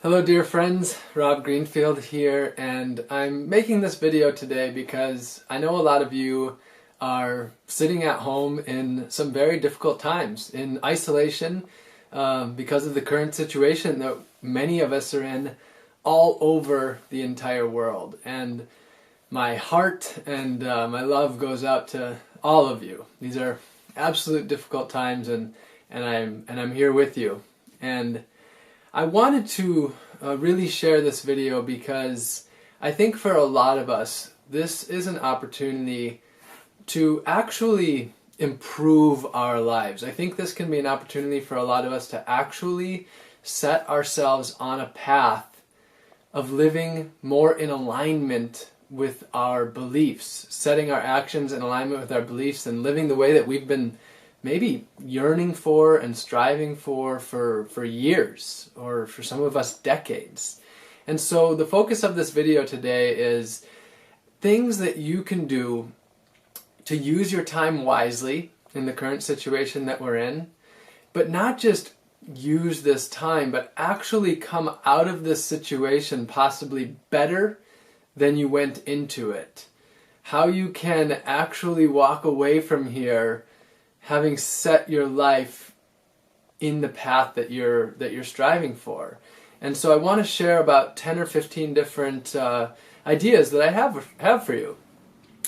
Hello dear friends, Rob Greenfield here, and I'm making this video today because I know a lot of you are sitting at home in some very difficult times, in isolation, because of the current situation that many of us are in all over the entire world. And my heart and my love goes out to all of you. These are absolute difficult times, and I'm here with you. And I wanted to really share this video because I think for a lot of us, this is an opportunity to actually improve our lives. I think this can be an opportunity for a lot of us to actually set ourselves on a path of living more in alignment with our beliefs, setting our actions in alignment with our beliefs, and living the way that we've been maybe yearning for and striving for years, or for some of us decades. And so the focus of this video today is things that you can do to use your time wisely in the current situation that we're in, but not just use this time, but actually come out of this situation possibly better than you went into it. How you can actually walk away from here having set your life in the path that you're striving for. And so I want to share about 10 or 15 different ideas that I have for you.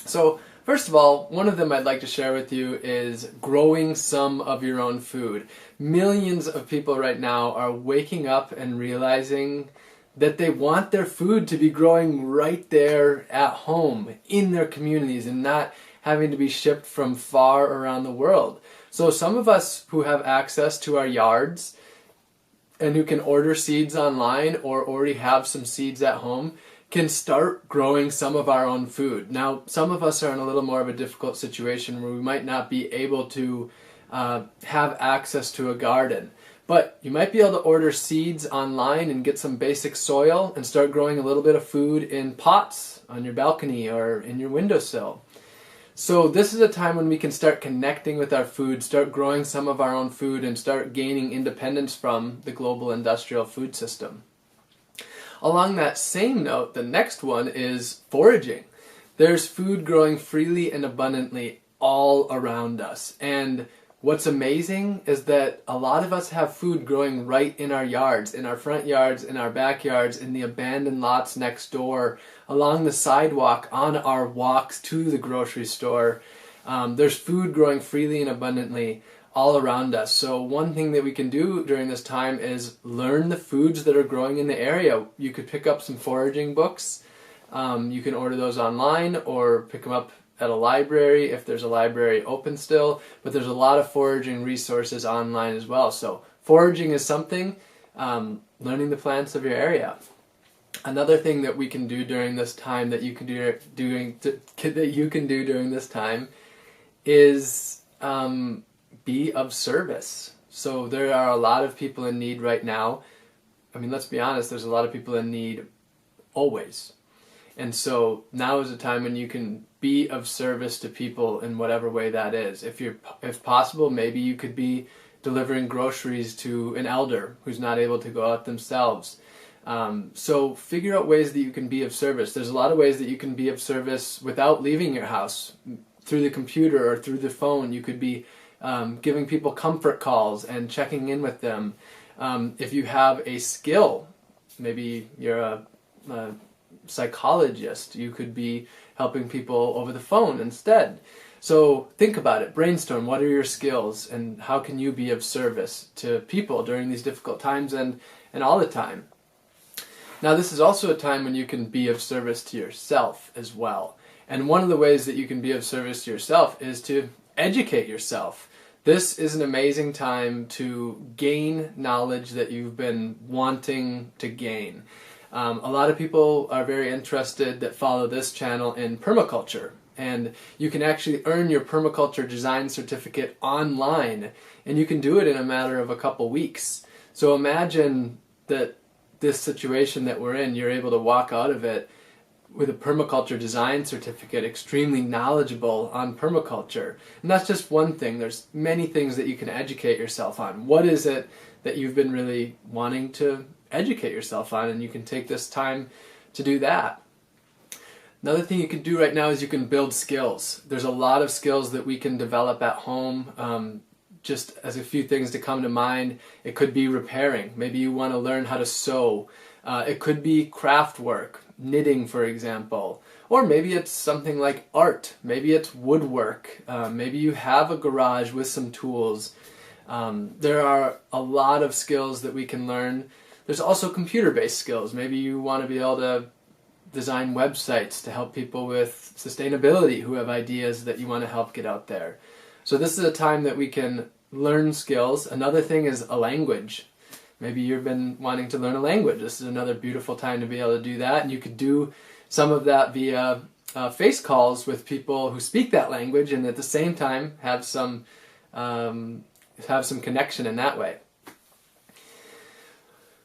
So first of all, one of them I'd like to share with you is growing some of your own food. Millions of people right now are waking up and realizing that they want their food to be growing right there at home in their communities and not having to be shipped from far around the world. So some of us who have access to our yards and who can order seeds online or already have some seeds at home can start growing some of our own food. Now, some of us are in a little more of a difficult situation where we might not be able to have access to a garden. But you might be able to order seeds online and get some basic soil and start growing a little bit of food in pots on your balcony or in your windowsill. So this is a time when we can start connecting with our food, start growing some of our own food, and start gaining independence from the global industrial food system. Along that same note, the next one is foraging. There's food growing freely and abundantly all around us. And what's amazing is that a lot of us have food growing right in our yards, in our front yards, in our backyards, in the abandoned lots next door, along the sidewalk, on our walks to the grocery store. There's food growing freely and abundantly all around us. So one thing that we can do during this time is learn the foods that are growing in the area. You could pick up some foraging books. You can order those online or pick them up at a library if there's a library open still, but there's a lot of foraging resources online as well. So foraging is something, learning the plants of your area. Another thing that we can do during this time that you can do during this time is be of service. So there are a lot of people in need right now. I mean, let's be honest, there's a lot of people in need always. And so now is a time when you can be of service to people in whatever way that is. If possible, maybe you could be delivering groceries to an elder who's not able to go out themselves. So figure out ways that you can be of service. There's a lot of ways that you can be of service without leaving your house. Through the computer or through the phone, you could be giving people comfort calls and checking in with them. If you have a skill, maybe you're a psychologist, you could be helping people over the phone instead. So think about it, brainstorm, what are your skills and how can you be of service to people during these difficult times and all the time. Now this is also a time when you can be of service to yourself as well. And one of the ways that you can be of service to yourself is to educate yourself. This is an amazing time to gain knowledge that you've been wanting to gain. A lot of people are very interested that follow this channel in permaculture, and you can actually earn your permaculture design certificate online, and you can do it in a matter of a couple weeks. So imagine that this situation that we're in, you're able to walk out of it with a permaculture design certificate, extremely knowledgeable on permaculture. And that's just one thing. There's many things that you can educate yourself on. What is it that you've been really wanting to educate yourself on, and you can take this time to do that. Another thing you can do right now is you can build skills. There's a lot of skills that we can develop at home. Just as a few things to come to mind, it could be repairing. Maybe you want to learn how to sew. It could be craft work, knitting for example. Or maybe it's something like art. Maybe it's woodwork. Maybe you have a garage with some tools. There are a lot of skills that we can learn. There's also computer-based skills. Maybe you want to be able to design websites to help people with sustainability who have ideas that you want to help get out there. So this is a time that we can learn skills. Another thing is a language. Maybe you've been wanting to learn a language. This is another beautiful time to be able to do that. And you could do some of that via face calls with people who speak that language, and at the same time have some connection in that way.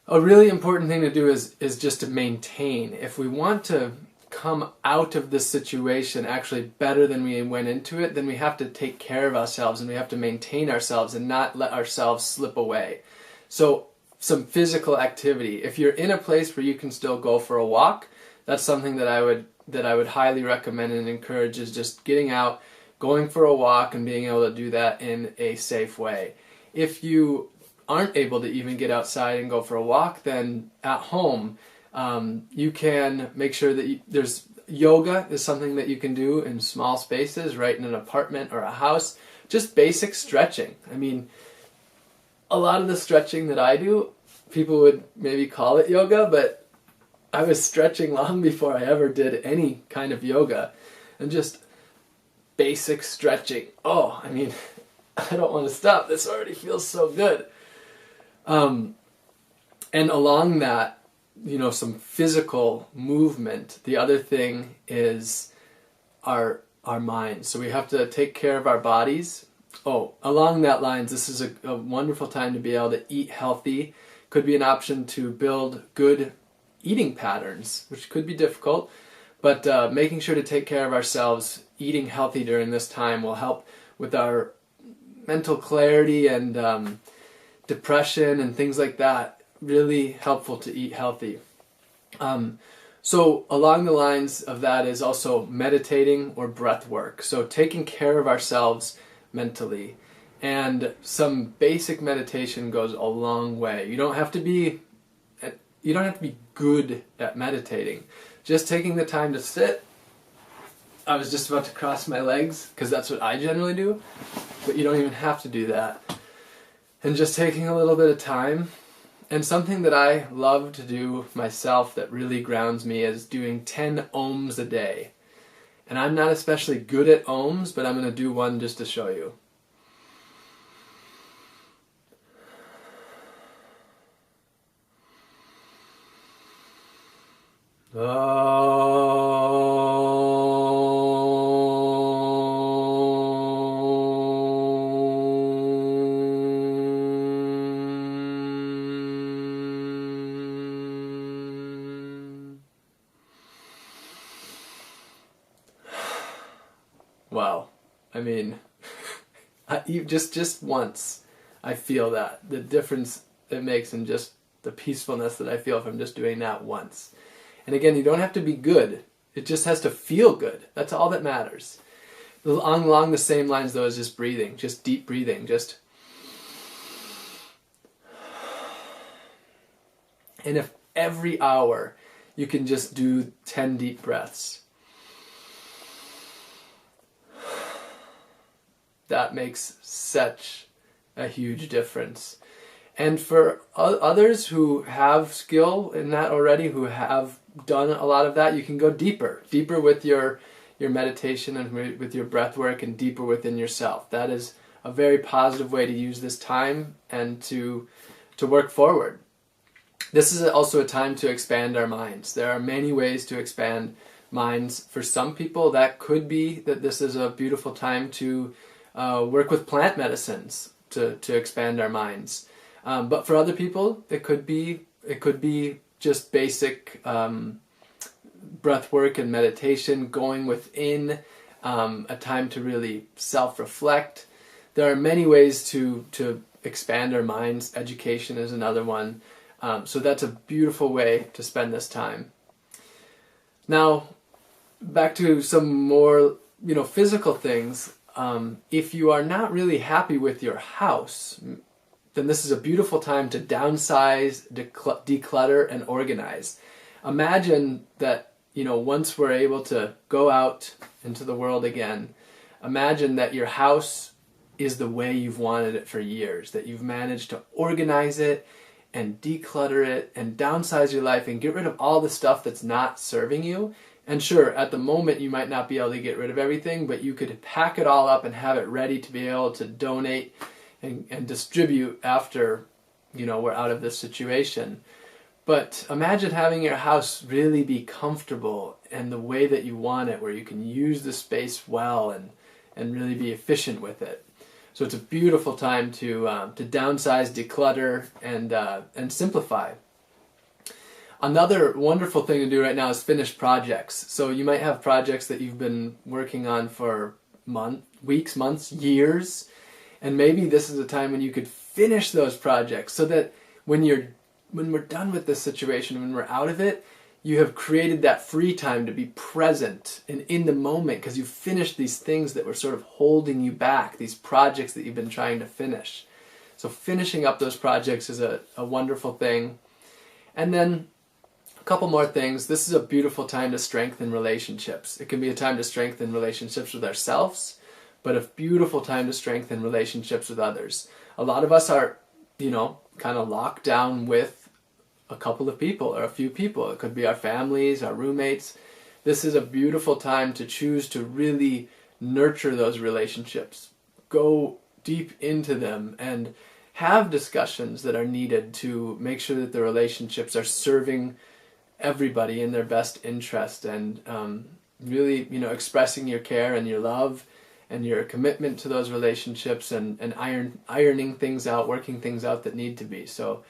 A really important thing to do is just to maintain. If we want to come out of this situation actually better than we went into it, then we have to take care of ourselves, and we have to maintain ourselves and not let ourselves slip away. So some physical activity. If you're in a place where you can still go for a walk, that's something that I would highly recommend and encourage, is just getting out, going for a walk, and being able to do that in a safe way. If you aren't able to even get outside and go for a walk, then at home you can make sure that there's yoga is something that you can do in small spaces, right in an apartment or a house. Just basic stretching. I mean, a lot of the stretching that I do, people would maybe call it yoga, but I was stretching long before I ever did any kind of yoga. And just basic stretching. Oh, I mean, I don't want to stop. This already feels so good. And along that, some physical movement. The other thing is our minds. So we have to take care of our bodies. Oh, along that lines, this is a wonderful time to be able to eat healthy. Could be an option to build good eating patterns, which could be difficult, but making sure to take care of ourselves, eating healthy during this time will help with our mental clarity and depression and things like that. Really helpful to eat healthy. So along the lines of that is also meditating or breath work. So taking care of ourselves mentally, and some basic meditation goes a long way. You don't have to be good at meditating. Just taking the time to sit. I was just about to cross my legs because that's what I generally do, but you don't even have to do that. And just taking a little bit of time. And something that I love to do myself that really grounds me is doing 10 ohms a day. And I'm not especially good at ohms, but I'm going to do one just to show you. Wow. I mean, just once, I feel that. The difference it makes in just the peacefulness that I feel if I'm just doing that once. And again, you don't have to be good. It just has to feel good. That's all that matters. Along the same lines, though, is just breathing. Just deep breathing. And if every hour you can just do 10 deep breaths, that makes such a huge difference. And for others who have skill in that already, who have done a lot of that, you can go deeper with your meditation and with your breath work, and deeper within yourself. That is a very positive way to use this time and to work forward. This is also a time to expand our minds. There are many ways to expand minds. For some people, that could be that this is a beautiful time to work with plant medicines to expand our minds. But for other people, it could be just basic breath work and meditation, going within, a time to really self-reflect. There are many ways to expand our minds. Education is another one. So that's a beautiful way to spend this time. Now, back to some more, physical things. If you are not really happy with your house, then this is a beautiful time to downsize, declutter, and organize. Imagine that, once we're able to go out into the world again, imagine that your house is the way you've wanted it for years, that you've managed to organize it and declutter it and downsize your life and get rid of all the stuff that's not serving you. And sure, at the moment you might not be able to get rid of everything, but you could pack it all up and have it ready to be able to donate and distribute after, we're out of this situation. But imagine having your house really be comfortable and the way that you want it, where you can use the space well and really be efficient with it. So it's a beautiful time to downsize, declutter, and simplify. Another wonderful thing to do right now is finish projects. So you might have projects that you've been working on for weeks, months, years, and maybe this is a time when you could finish those projects so that when we're done with this situation, when we're out of it, you have created that free time to be present and in the moment because you've finished these things that were sort of holding you back, these projects that you've been trying to finish. So finishing up those projects is a wonderful thing. And then a couple more things. This is a beautiful time to strengthen relationships. It can be a time to strengthen relationships with ourselves, but a beautiful time to strengthen relationships with others. A lot of us are, kind of locked down with a couple of people or a few people. It could be our families, our roommates. This is a beautiful time to choose to really nurture those relationships. Go deep into them and have discussions that are needed to make sure that the relationships are serving everybody in their best interest, and really, expressing your care and your love and your commitment to those relationships, and ironing things out, working things out that need to be. So,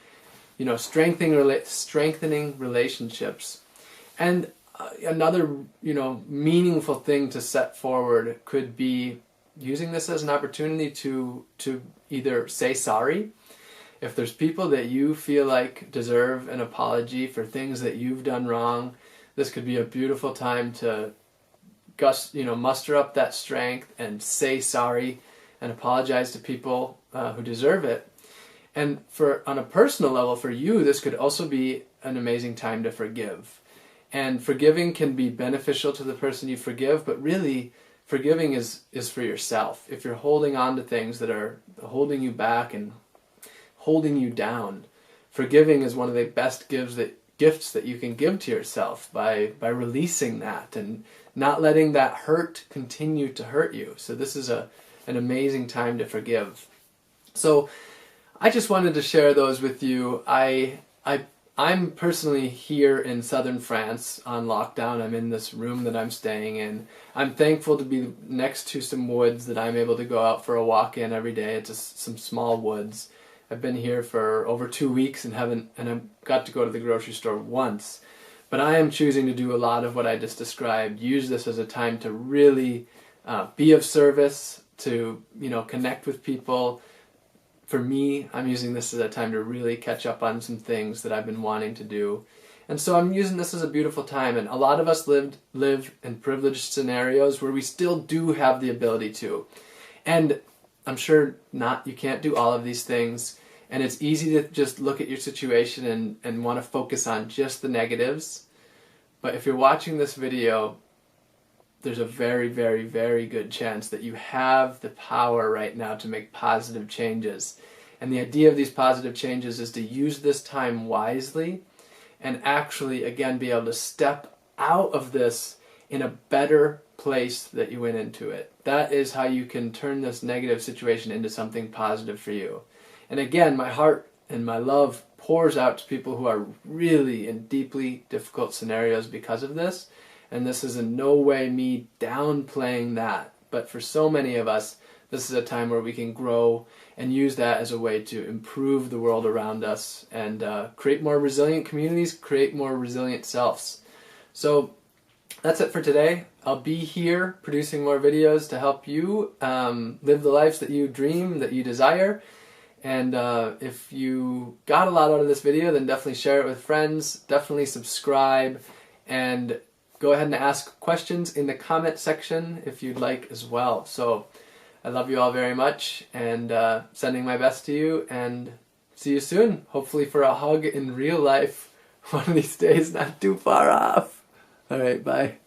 strengthening relationships. And another, meaningful thing to set forward could be using this as an opportunity to either say sorry. If there's people that you feel like deserve an apology for things that you've done wrong, this could be a beautiful time to muster up that strength and say sorry and apologize to people who deserve it. And on a personal level, for you, this could also be an amazing time to forgive. And forgiving can be beneficial to the person you forgive, but really, forgiving is for yourself. If you're holding on to things that are holding you back and holding you down, forgiving is one of the best gifts that you can give to yourself by releasing that and not letting that hurt continue to hurt you. So this is an amazing time to forgive. So I just wanted to share those with you. I'm personally here in southern France on lockdown. I'm in this room that I'm staying in. I'm thankful to be next to some woods that I'm able to go out for a walk in every day. It's just some small woods. I've been here for over 2 weeks and I've got to go to the grocery store once. But I am choosing to do a lot of what I just described. Use this as a time to really be of service, to connect with people. For me, I'm using this as a time to really catch up on some things that I've been wanting to do. And so I'm using this as a beautiful time. And a lot of us live in privileged scenarios where we still do have the ability to. And I'm sure you can't do all of these things. And it's easy to just look at your situation and want to focus on just the negatives. But if you're watching this video, there's a very, very, very good chance that you have the power right now to make positive changes. And the idea of these positive changes is to use this time wisely and actually, again, be able to step out of this in a better place that you went into it. That is how you can turn this negative situation into something positive for you. And again, my heart and my love pours out to people who are really in deeply difficult scenarios because of this. And this is in no way me downplaying that. But for so many of us, this is a time where we can grow and use that as a way to improve the world around us and create more resilient communities, create more resilient selves. So that's it for today. I'll be here producing more videos to help you live the lives that you dream, that you desire. And if you got a lot out of this video, then definitely share it with friends, definitely subscribe, and go ahead and ask questions in the comment section if you'd like as well. So I love you all very much, and sending my best to you, and see you soon, hopefully for a hug in real life one of these days, not too far off. Alright, bye.